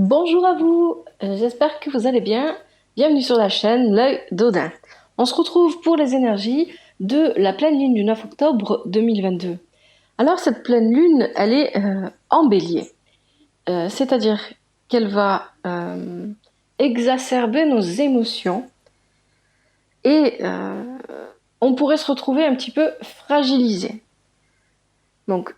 Bonjour à vous, j'espère que vous allez bien. Bienvenue sur la chaîne L'œil d'Odin. On se retrouve pour les énergies de la pleine lune du 9 octobre 2022. Alors cette pleine lune, elle est en bélier, c'est-à-dire qu'elle va exacerber nos émotions et on pourrait se retrouver un petit peu fragilisé. Donc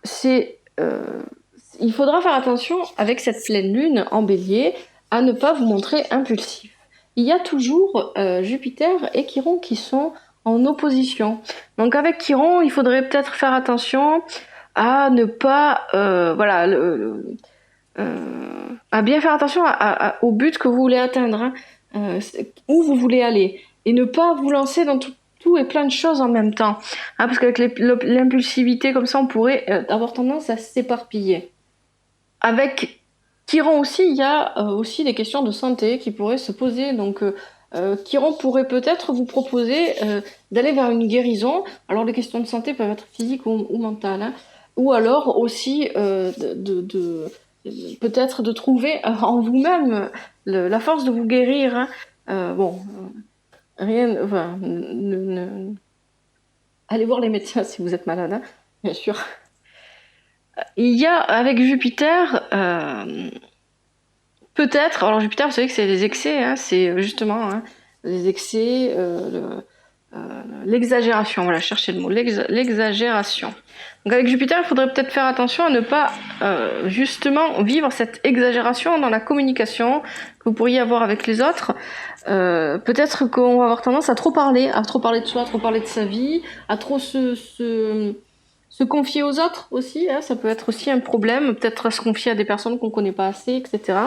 il faudra faire attention avec cette pleine lune en bélier à ne pas vous montrer impulsif. Il y a toujours Jupiter et Chiron qui sont en opposition. Donc avec Chiron, il faudrait peut-être faire attention à ne pas, à bien faire attention au but que vous voulez atteindre, hein, où vous voulez aller, et ne pas vous lancer dans tout et plein de choses en même temps, hein, parce qu'avec l'impulsivité comme ça, on pourrait avoir tendance à s'éparpiller. Avec Chiron aussi, il y a aussi des questions de santé qui pourraient se poser. Donc, Chiron pourrait peut-être vous proposer d'aller vers une guérison. Alors, les questions de santé peuvent être physiques ou mentales, hein. Ou alors aussi peut-être de trouver en vous-même la force de vous guérir, hein. Rien, enfin, allez voir les médecins si vous êtes malade, hein, bien sûr. Il y a avec Jupiter, peut-être, alors Jupiter, vous savez que c'est les excès, hein, c'est justement les excès, l'exagération, voilà, cherchez le mot, l'exagération. Donc avec Jupiter, il faudrait peut-être faire attention à ne pas justement vivre cette exagération dans la communication que vous pourriez avoir avec les autres. Peut-être qu'on va avoir tendance à trop parler de soi, à trop parler de sa vie, à trop se confier aux autres aussi, hein, ça peut être aussi un problème, peut-être se confier à des personnes qu'on connaît pas assez, etc.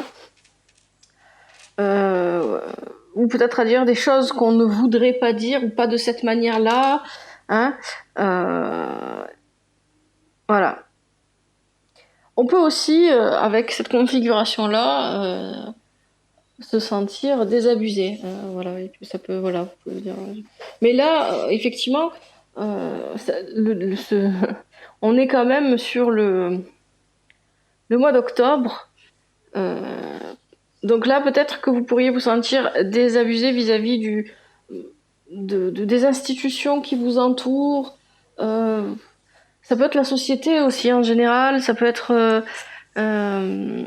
Ou peut-être à dire des choses qu'on ne voudrait pas dire, ou pas de cette manière-là, hein. Voilà. On peut aussi, avec cette configuration-là, se sentir désabusé. Voilà, et puis ça peut, voilà, vous pouvez dire. Mais là, effectivement, on est quand même sur le mois d'octobre. Donc là, peut-être que vous pourriez vous sentir désabusé vis-à-vis des institutions qui vous entourent. Ça peut être la société aussi en général, ça peut être ce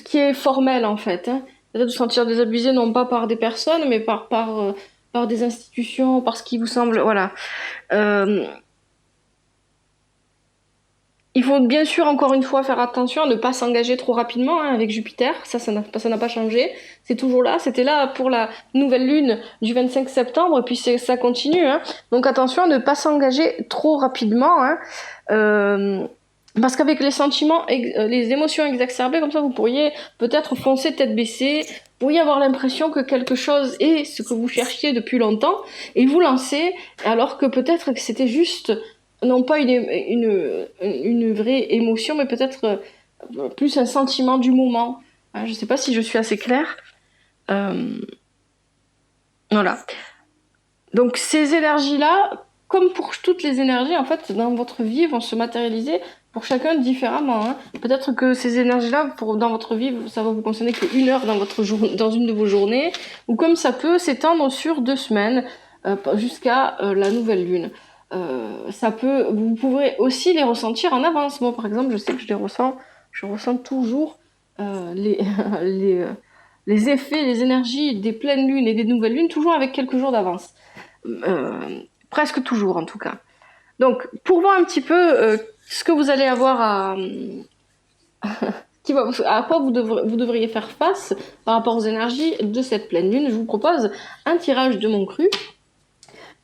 qui est formel en fait, hein. Peut-être vous sentir désabusé non pas par des personnes, mais par des institutions, par ce qui vous semble, voilà. Il faut bien sûr, encore une fois, faire attention à ne pas s'engager trop rapidement, hein, avec Jupiter. Ça n'a pas changé. C'est toujours là. C'était là pour la nouvelle lune du 25 septembre, et puis ça continue, hein. Donc attention à ne pas s'engager trop rapidement, hein. Parce qu'avec les sentiments, les émotions exacerbées, comme ça, vous pourriez peut-être foncer tête baissée. Vous pourriez avoir l'impression que quelque chose est ce que vous cherchiez depuis longtemps, et vous lancer, alors que peut-être que c'était juste non pas une vraie émotion, mais peut-être plus un sentiment du moment. Je ne sais pas si je suis assez claire. Voilà. Donc ces énergies-là, comme pour toutes les énergies, en fait, dans votre vie, vont se matérialiser pour chacun différemment, hein. Peut-être que ces énergies-là, dans votre vie, ça va vous concerner qu'une heure dans une de vos journées, ou comme ça peut s'étendre sur 2 semaines, jusqu'à la nouvelle lune. Vous pourrez aussi les ressentir en avance. Moi, par exemple, je sais que je ressens toujours les, les effets, les énergies des pleines lunes et des nouvelles lunes, toujours avec quelques jours d'avance. Presque toujours, en tout cas. Donc, pour voir un petit peu ce que vous allez avoir à quoi vous devriez faire face par rapport aux énergies de cette pleine lune, je vous propose un tirage de mon cru.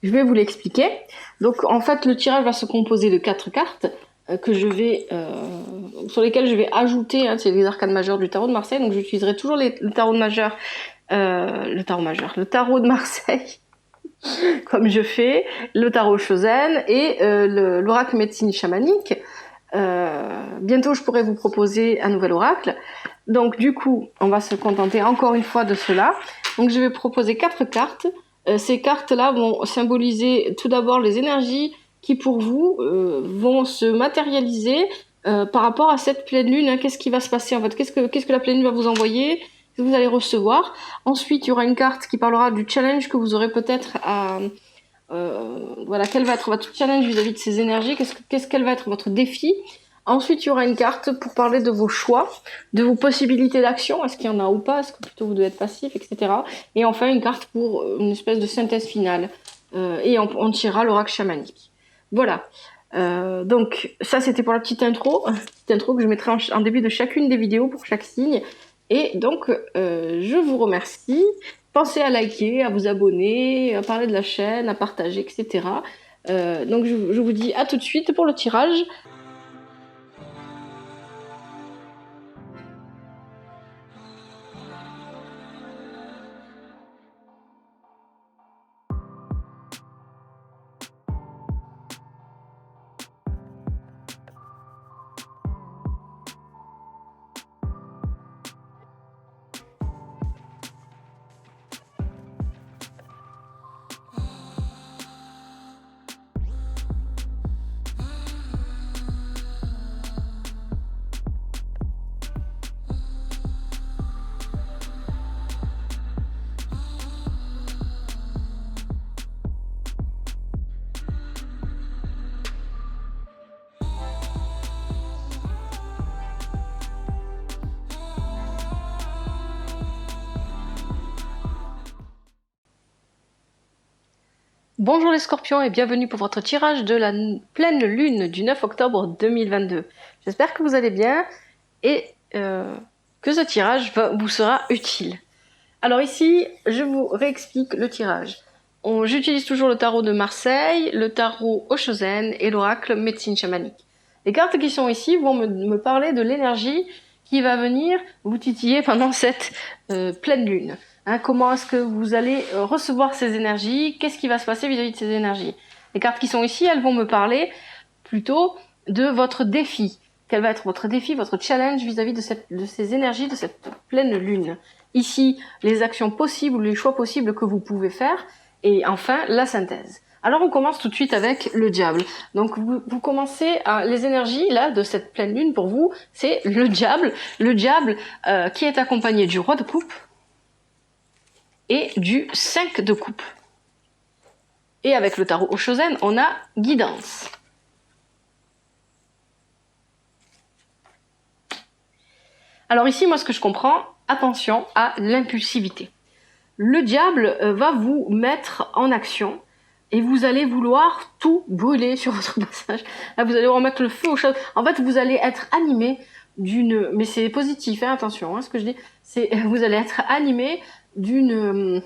Je vais vous l'expliquer. Donc en fait, le tirage va se composer de 4 cartes sur lesquelles je vais ajouter, hein, c'est les arcanes majeures du tarot de Marseille. Donc j'utiliserai toujours le tarot de Marseille, comme je fais, le tarot Chosen et l'oracle médecine chamanique. Bientôt, je pourrai vous proposer un nouvel oracle. Donc du coup, on va se contenter encore une fois de cela. Donc je vais proposer 4 cartes. Ces cartes-là vont symboliser tout d'abord les énergies qui pour vous vont se matérialiser par rapport à cette pleine lune, hein, qu'est-ce qui va se passer en fait, qu'est-ce que la pleine lune va vous envoyer, que vous allez recevoir. Ensuite, il y aura une carte qui parlera du challenge que vous aurez peut-être à... voilà, quel va être votre challenge vis-à-vis de ces énergies, quel va être votre défi. Ensuite, il y aura une carte pour parler de vos choix, de vos possibilités d'action, est-ce qu'il y en a ou pas, est-ce que plutôt vous devez être passif, etc. Et enfin, une carte pour une espèce de synthèse finale. Et on tirera l'oracle chamanique. Voilà. Donc, ça, c'était pour la petite intro que je mettrai en début de chacune des vidéos pour chaque signe. Et donc, je vous remercie. Pensez à liker, à vous abonner, à parler de la chaîne, à partager, etc. Donc, je vous dis à tout de suite pour le tirage. Bonjour les scorpions et bienvenue pour votre tirage de la pleine lune du 9 octobre 2022. J'espère que vous allez bien et que ce tirage vous sera utile. Alors ici, je vous réexplique le tirage. J'utilise toujours le tarot de Marseille, le tarot Oshozen et l'oracle médecine chamanique. Les cartes qui sont ici vont me parler de l'énergie qui va venir vous titiller pendant cette pleine lune. Hein, comment est-ce que vous allez recevoir ces énergies? Qu'est-ce qui va se passer vis-à-vis de ces énergies? Les cartes qui sont ici, elles vont me parler plutôt de votre défi. Quel va être votre défi, votre challenge vis-à-vis de ces énergies, de cette pleine lune? Ici, les actions possibles, les choix possibles que vous pouvez faire. Et enfin, la synthèse. Alors, on commence tout de suite avec le diable. Donc, vous commencez les énergies, là, de cette pleine lune, pour vous, c'est le diable. Le diable qui est accompagné du roi de coupe et du 5 de coupe. Et avec le tarot Oshozen, on a guidance. Alors ici, moi, ce que je comprends, attention à l'impulsivité. Le diable va vous mettre en action et vous allez vouloir tout brûler sur votre passage. Là, vous allez remettre le feu aux choses. En fait, vous allez être animé d'une... Mais c'est positif, hein, attention, hein, ce que je dis. Vous allez être animé d'une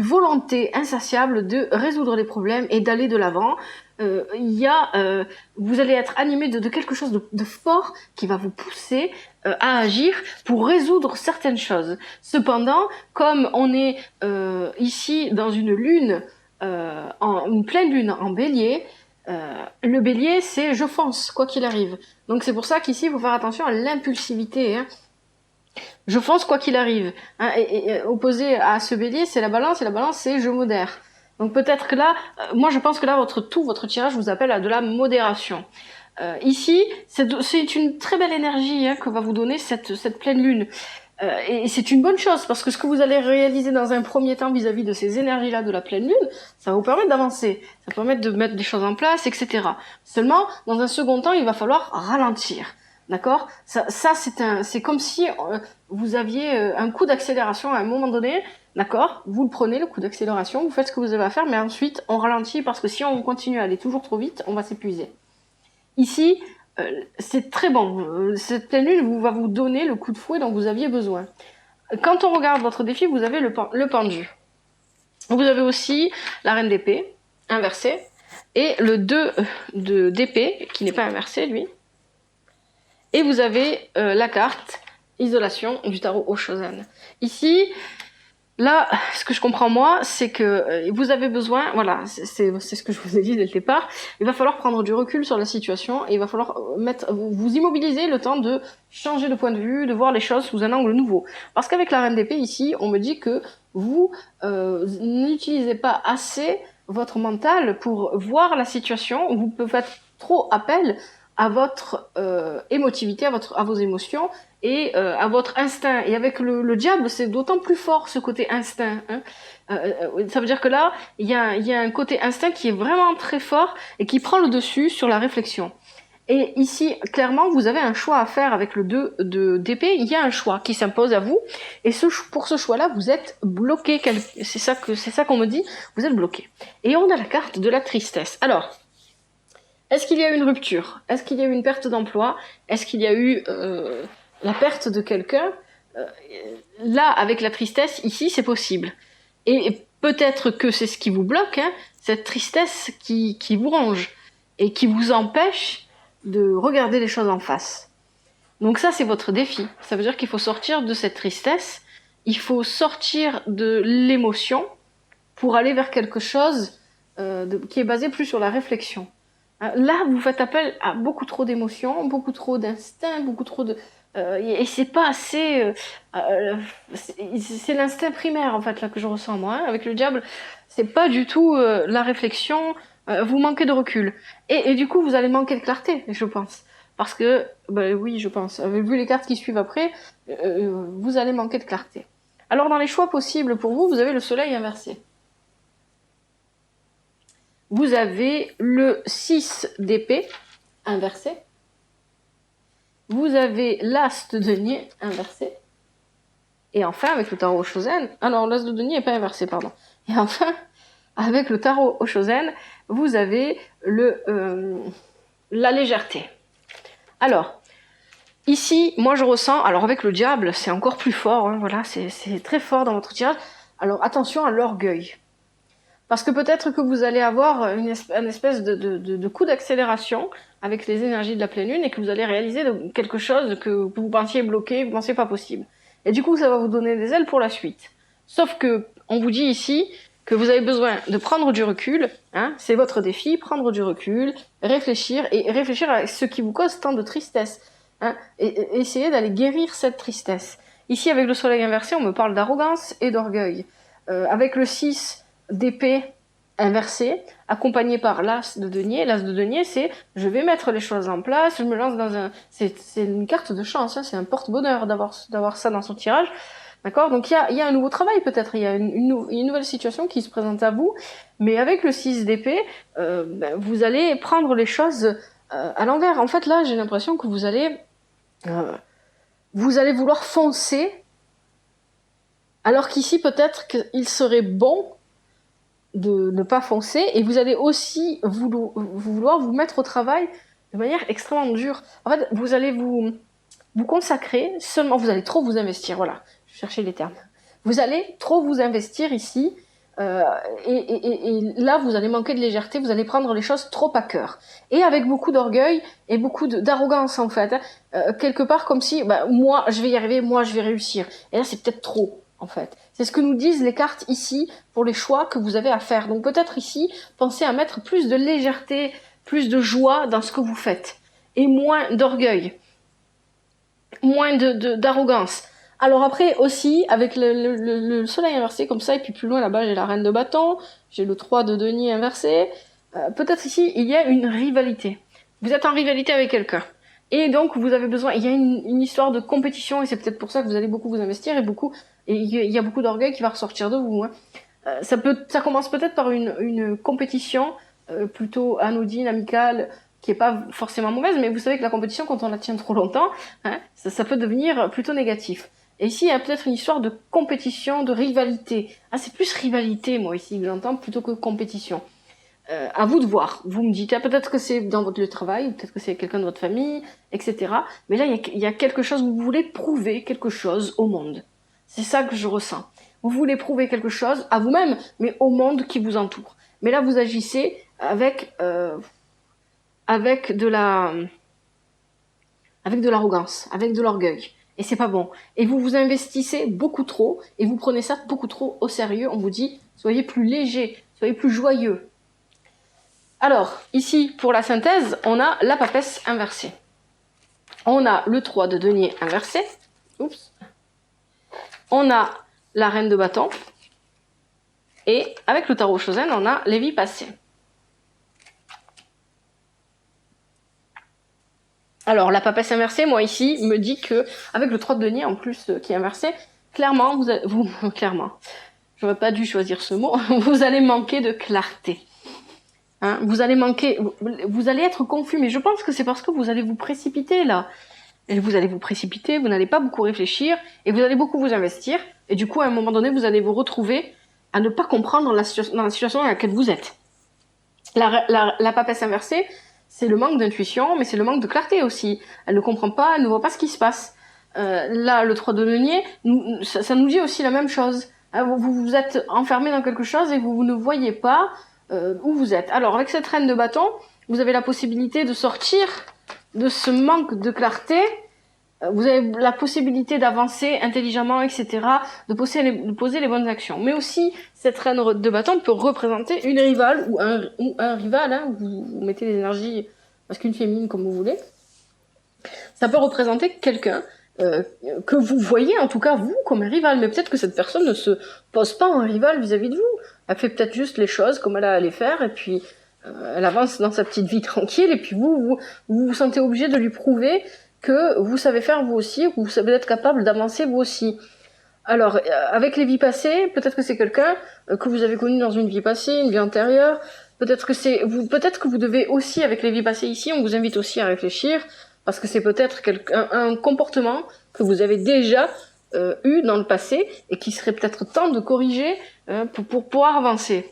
volonté insatiable de résoudre les problèmes et d'aller de l'avant. Vous allez être animé de quelque chose de fort qui va vous pousser à agir pour résoudre certaines choses. Cependant, comme on est ici dans une lune, une pleine lune en bélier, le bélier c'est je fonce quoi qu'il arrive. Donc c'est pour ça qu'ici il faut faire attention à l'impulsivité. Hein. Je fonce quoi qu'il arrive. Hein, et opposé à ce bélier, c'est la balance, et la balance, c'est je modère. Donc peut-être que là, moi je pense que là, votre tirage vous appelle à de la modération. Ici, c'est une très belle énergie hein, que va vous donner cette pleine lune. Et c'est une bonne chose, parce que ce que vous allez réaliser dans un premier temps vis-à-vis de ces énergies-là de la pleine lune, ça va vous permettre d'avancer, ça va permettre de mettre des choses en place, etc. Seulement, dans un second temps, il va falloir ralentir. D'accord? C'est comme si vous aviez un coup d'accélération à un moment donné. D'accord? Vous le prenez, le coup d'accélération, vous faites ce que vous avez à faire, mais ensuite, on ralentit parce que si on continue à aller toujours trop vite, on va s'épuiser. Ici, c'est très bon. Cette pleine lune va vous donner le coup de fouet dont vous aviez besoin. Quand on regarde votre défi, vous avez le pendu. Vous avez aussi la reine d'épée, inversée, et le 2 d'épée, qui n'est pas inversé, lui. Et vous avez la carte isolation du tarot Oshozen. Ici, là, ce que je comprends moi, c'est que vous avez besoin, voilà, c'est ce que je vous ai dit dès le départ, il va falloir prendre du recul sur la situation et il va falloir vous immobiliser le temps de changer de point de vue, de voir les choses sous un angle nouveau. Parce qu'avec la reine d'épée ici, on me dit que vous n'utilisez pas assez votre mental pour voir la situation, vous pouvez faire trop appel à votre émotivité, à vos émotions et à votre instinct. Et avec le diable, c'est d'autant plus fort ce côté instinct. Hein. Ça veut dire que là, il y a un côté instinct qui est vraiment très fort et qui prend le dessus sur la réflexion. Et ici, clairement, vous avez un choix à faire avec le 2 d'épée. Il y a un choix qui s'impose à vous. Et pour ce choix-là, vous êtes bloqué. C'est ça qu'on me dit. Vous êtes bloqué. Et on a la carte de la tristesse. Alors, est-ce qu'il y a eu une rupture? Est-ce qu'il y a eu une perte d'emploi? Est-ce qu'il y a eu la perte de quelqu'un? Là, avec la tristesse, ici, c'est possible. Et peut-être que c'est ce qui vous bloque, hein, cette tristesse qui vous ronge et qui vous empêche de regarder les choses en face. Donc ça, c'est votre défi. Ça veut dire qu'il faut sortir de cette tristesse, il faut sortir de l'émotion pour aller vers quelque chose qui est basé plus sur la réflexion. Là, vous faites appel à beaucoup trop d'émotions, beaucoup trop d'instinct, beaucoup trop de... et c'est pas assez... c'est l'instinct primaire, en fait, là, que je ressens, moi. Hein. Avec le diable, c'est pas du tout la réflexion. Vous manquez de recul. Et du coup, vous allez manquer de clarté, je pense. Parce que, oui, je pense. Vu les cartes qui suivent après, vous allez manquer de clarté. Alors, dans les choix possibles pour vous, vous avez le soleil inversé. Vous avez le 6 d'épée inversé. Vous avez l'as de denier inversé. Et enfin, avec le tarot Oshozen, alors l'as de denier n'est pas inversé, pardon. Et enfin, avec le tarot Oshozen, vous avez la légèreté. Alors, ici, moi je ressens, alors avec le diable, c'est encore plus fort, hein, voilà, c'est très fort dans votre tirage. Alors attention à l'orgueil. Parce que peut-être que vous allez avoir une espèce de coup d'accélération avec les énergies de la pleine lune et que vous allez réaliser quelque chose que vous pensiez bloqué, vous pensiez pas possible. Et du coup, ça va vous donner des ailes pour la suite. Sauf que, on vous dit ici que vous avez besoin de prendre du recul, hein, c'est votre défi, prendre du recul, réfléchir à ce qui vous cause tant de tristesse, hein, et essayer d'aller guérir cette tristesse. Ici, avec le soleil inversé, on me parle d'arrogance et d'orgueil. Avec le 6 d'épée inversée, accompagné par l'as de denier. L'as de denier, c'est je vais mettre les choses en place, je me lance dans un... C'est une carte de chance, hein, c'est un porte-bonheur d'avoir ça dans son tirage. D'accord? Donc il y a un nouveau travail peut-être, il y a une nouvelle situation qui se présente à vous, mais avec le 6 d'épée, vous allez prendre les choses à l'envers. En fait, là, j'ai l'impression que vous allez vouloir foncer, alors qu'ici, peut-être qu'il serait bon de ne pas foncer, et vous allez aussi vouloir vous mettre au travail de manière extrêmement dure. En fait, vous allez vous consacrer seulement, vous allez trop vous investir, voilà, je cherchais les termes. Vous allez trop vous investir ici, et là, vous allez manquer de légèreté, vous allez prendre les choses trop à cœur. Et avec beaucoup d'orgueil et beaucoup d'arrogance, en fait. Quelque part comme si, moi, je vais y arriver, moi, je vais réussir. Et là, c'est peut-être trop, en fait. C'est ce que nous disent les cartes ici pour les choix que vous avez à faire. Donc peut-être ici, pensez à mettre plus de légèreté, plus de joie dans ce que vous faites. Et moins d'orgueil. Moins d'arrogance. Alors après aussi, avec le soleil inversé comme ça, et puis plus loin là-bas j'ai la reine de bâton, j'ai le 3 de denier inversé, peut-être ici il y a une rivalité. Vous êtes en rivalité avec quelqu'un. Et donc vous avez besoin, il y a une histoire de compétition, et c'est peut-être pour ça que vous allez beaucoup vous investir, et il y a beaucoup d'orgueil qui va ressortir de vous. Hein. Ça commence peut-être par une compétition plutôt anodine, amicale, qui est pas forcément mauvaise, mais vous savez que la compétition, quand on la tient trop longtemps, hein, ça peut devenir plutôt négatif. Et ici, il y a peut-être une histoire de compétition, de rivalité. Ah, c'est plus rivalité, moi, ici, que j'entends, plutôt que compétition. À vous de voir. Vous me dites, peut-être que c'est dans votre lieu de travail, peut-être que c'est quelqu'un de votre famille, etc. Mais là, il y a quelque chose, vous voulez prouver quelque chose au monde. C'est ça que je ressens. Vous voulez prouver quelque chose à vous-même, mais au monde qui vous entoure. Mais là, vous agissez avec de l'arrogance, avec de l'orgueil. Et c'est pas bon. Et vous vous investissez beaucoup trop, et vous prenez ça beaucoup trop au sérieux. On vous dit, soyez plus léger, soyez plus joyeux. Alors, ici, pour la synthèse, on a la papesse inversée. On a le 3 de denier inversé. Oups. On a la reine de bâton. Et avec le tarot Oshozen, on a les vies passées. Alors, la papesse inversée, moi ici, me dit que, avec le 3 de denier en plus qui est inversé, clairement, clairement, j'aurais pas dû choisir ce mot, vous allez manquer de clarté. Hein, vous allez être confus, mais je pense que c'est parce que vous allez vous précipiter là. Et vous allez vous précipiter, vous n'allez pas beaucoup réfléchir, et vous allez beaucoup vous investir, et du coup, à un moment donné, vous allez vous retrouver à ne pas comprendre dans la situation dans laquelle vous êtes. La papesse inversée, c'est le manque d'intuition, mais c'est le manque de clarté aussi. Elle ne comprend pas, elle ne voit pas ce qui se passe. Là, le 3 de denier, ça nous dit aussi la même chose. Vous êtes enfermé dans quelque chose et vous ne voyez pas où vous êtes. Alors, avec cette reine de bâton, vous avez la possibilité de sortir de ce manque de clarté. Vous avez la possibilité d'avancer intelligemment, etc., de poser les bonnes actions. Mais aussi, cette reine de bâton peut représenter une rivale ou un rival, hein, vous mettez les énergies masculines, féminines comme vous voulez. Ça peut représenter quelqu'un que vous voyez, en tout cas vous, comme un rival. Mais peut-être que cette personne ne se pose pas en rival vis-à-vis de vous. Elle fait peut-être juste les choses comme elle a à les faire, et puis elle avance dans sa petite vie tranquille, et puis vous sentez obligé de lui prouver que vous savez faire vous aussi, que vous savez être capable d'avancer vous aussi. Alors, avec les vies passées, peut-être que c'est quelqu'un que vous avez connu dans une vie passée, une vie antérieure. Peut-être que vous devez aussi, avec les vies passées ici, on vous invite aussi à réfléchir, parce que c'est peut-être un comportement que vous avez déjà eu dans le passé et qui serait peut-être temps de corriger pour pouvoir avancer.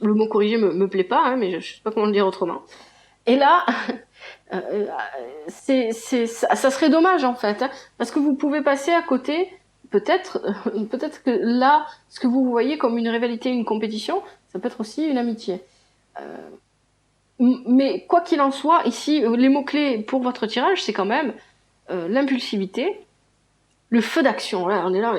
Le mot corriger me plaît pas, hein, mais je sais pas comment le dire autrement. Et là, ça serait dommage en fait, hein, parce que vous pouvez passer à côté, peut-être que là, ce que vous voyez comme une rivalité, une compétition, ça peut être aussi une amitié. Mais quoi qu'il en soit, ici, les mots-clés pour votre tirage, c'est quand même l'impulsivité, le feu d'action, là, on est là,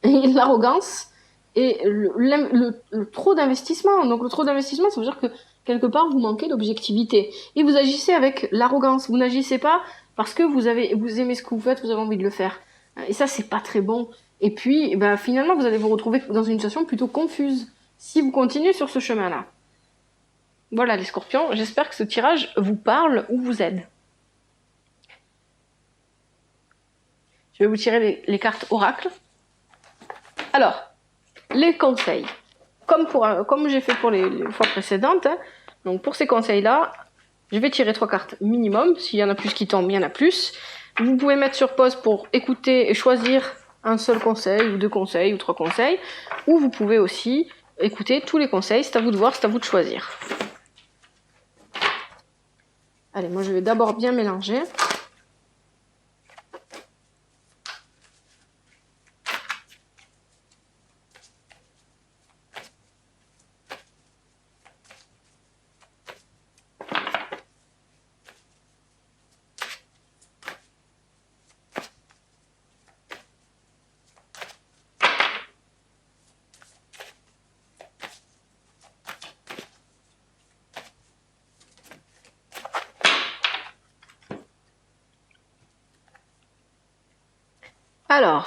et l'arrogance, et le trop d'investissement. Donc le trop d'investissement, ça veut dire que quelque part, vous manquez d'objectivité. Et vous agissez avec l'arrogance. Vous n'agissez pas parce que vous aimez ce que vous faites, vous avez envie de le faire. Et ça, c'est pas très bon. Et puis, finalement, vous allez vous retrouver dans une situation plutôt confuse si vous continuez sur ce chemin-là. Voilà, les scorpions, j'espère que ce tirage vous parle ou vous aide. Je vais vous tirer les cartes oracle. Alors, les conseils. Comme j'ai fait pour les fois précédentes, hein, donc pour ces conseils-là, je vais tirer 3 cartes minimum. S'il y en a plus qui tombent, il y en a plus. Vous pouvez mettre sur pause pour écouter et choisir un seul conseil, ou 2 conseils, ou 3 conseils. Ou vous pouvez aussi écouter tous les conseils. C'est à vous de voir, c'est à vous de choisir. Allez, moi je vais d'abord bien mélanger. Alors,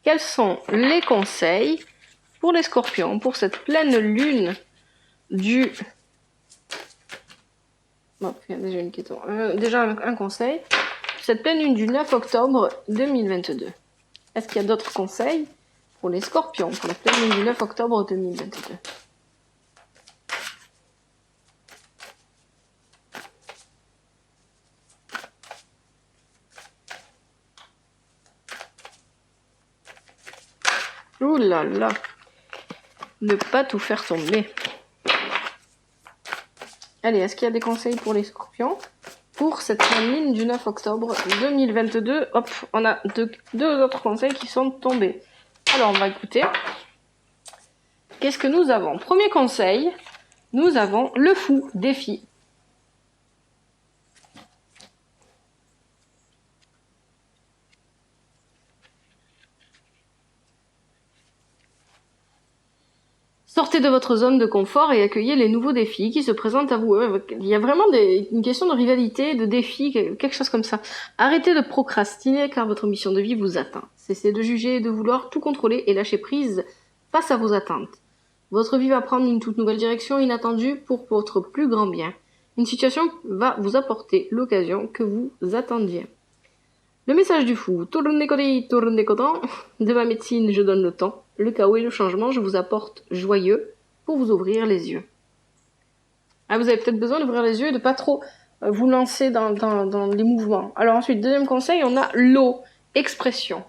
quels sont les conseils pour les scorpions, pour cette pleine lune du... Bon, il y a déjà une question. Déjà un conseil. Cette pleine lune du 9 octobre 2022. Est-ce qu'il y a d'autres conseils pour les scorpions, pour la pleine lune du 9 octobre 2022? Ouh là là, ne pas tout faire tomber. Allez, est-ce qu'il y a des conseils pour les scorpions pour cette ligne du 9 octobre 2022? Hop, on a deux autres conseils qui sont tombés. Alors, on va écouter. Qu'est-ce que nous avons? Premier conseil, nous avons le fou défi. Sortez de votre zone de confort et accueillez les nouveaux défis qui se présentent à vous. Il y a vraiment une question de rivalité, de défi, quelque chose comme ça. Arrêtez de procrastiner car votre mission de vie vous attend. Cessez de juger et de vouloir tout contrôler et lâcher prise face à vos attentes. Votre vie va prendre une toute nouvelle direction inattendue pour votre plus grand bien. Une situation va vous apporter l'occasion que vous attendiez. Le message du fou. Tourne-coton. De ma médecine, je donne le temps. Le chaos et le changement, je vous apporte joyeux pour vous ouvrir les yeux. Ah, vous avez peut-être besoin d'ouvrir les yeux et de pas trop vous lancer dans les mouvements. Alors ensuite, deuxième conseil, on a l'eau. Expression.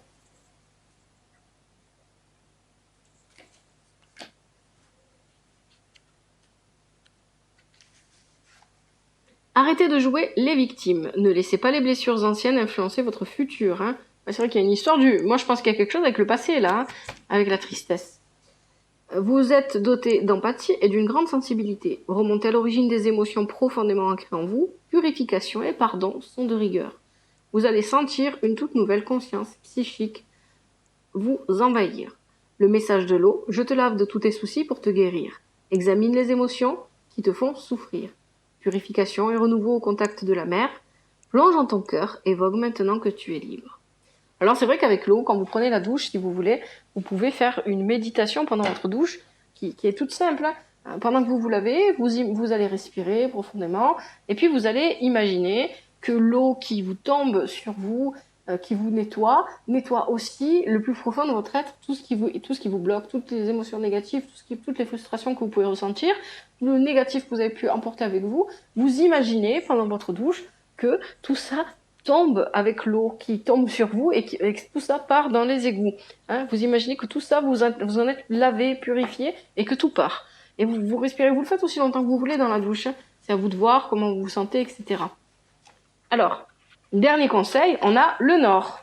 Arrêtez de jouer les victimes. Ne laissez pas les blessures anciennes influencer votre futur. Hein. C'est vrai qu'il y a une histoire du... Moi, je pense qu'il y a quelque chose avec le passé, là, hein, avec la tristesse. Vous êtes doté d'empathie et d'une grande sensibilité. Remontez à l'origine des émotions profondément ancrées en vous. Purification et pardon sont de rigueur. Vous allez sentir une toute nouvelle conscience psychique vous envahir. Le message de l'eau, je te lave de tous tes soucis pour te guérir. Examine les émotions qui te font souffrir. Purification et renouveau au contact de la mer. Plonge en ton cœur et vogue maintenant que tu es libre. Alors c'est vrai qu'avec l'eau, quand vous prenez la douche, si vous voulez, vous pouvez faire une méditation pendant votre douche qui est toute simple. Hein. Pendant que vous vous lavez, vous allez respirer profondément et puis vous allez imaginer que l'eau qui vous tombe sur vous, qui vous nettoie aussi le plus profond de votre être, tout ce qui vous bloque, toutes les émotions négatives, toutes les frustrations que vous pouvez ressentir, le négatif que vous avez pu emporter avec vous. Vous imaginez pendant votre douche que tout ça tombe avec l'eau qui tombe sur vous et que tout ça part dans les égouts. Hein, vous imaginez que tout ça, vous en êtes lavé, purifié et que tout part. Et vous respirez, vous le faites aussi longtemps que vous voulez dans la douche. Hein. C'est à vous de voir comment vous vous sentez, etc. Alors, dernier conseil, on a le nord.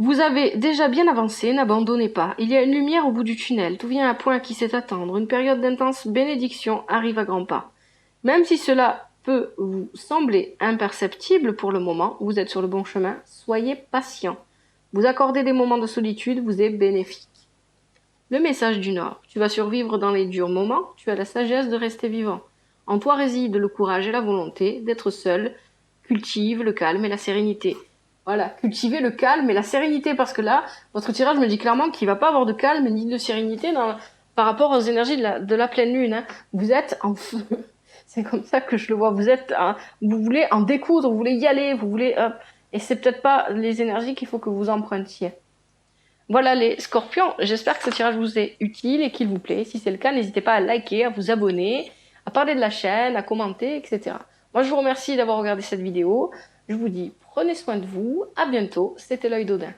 Vous avez déjà bien avancé, n'abandonnez pas. Il y a une lumière au bout du tunnel, tout vient à point à qui sait attendre. Une période d'intense bénédiction arrive à grands pas. Même si cela peut vous sembler imperceptible pour le moment, vous êtes sur le bon chemin, soyez patient. Vous accorder des moments de solitude vous est bénéfique. Le message du Nord. Tu vas survivre dans les durs moments, tu as la sagesse de rester vivant. En toi réside le courage et la volonté d'être seul. Cultive le calme et la sérénité. Voilà, cultivez le calme et la sérénité, parce que là, votre tirage me dit clairement qu'il ne va pas avoir de calme ni de sérénité par rapport aux énergies de la pleine lune. Hein. Vous êtes en feu. C'est comme ça que je le vois. Vous voulez en découdre, vous voulez y aller, vous voulez... et c'est peut-être pas les énergies qu'il faut que vous empruntiez. Voilà les scorpions, j'espère que ce tirage vous est utile et qu'il vous plaît. Si c'est le cas, n'hésitez pas à liker, à vous abonner, à parler de la chaîne, à commenter, etc. Moi, je vous remercie d'avoir regardé cette vidéo. Je vous dis, prenez soin de vous. À bientôt. C'était l'œil d'Odin.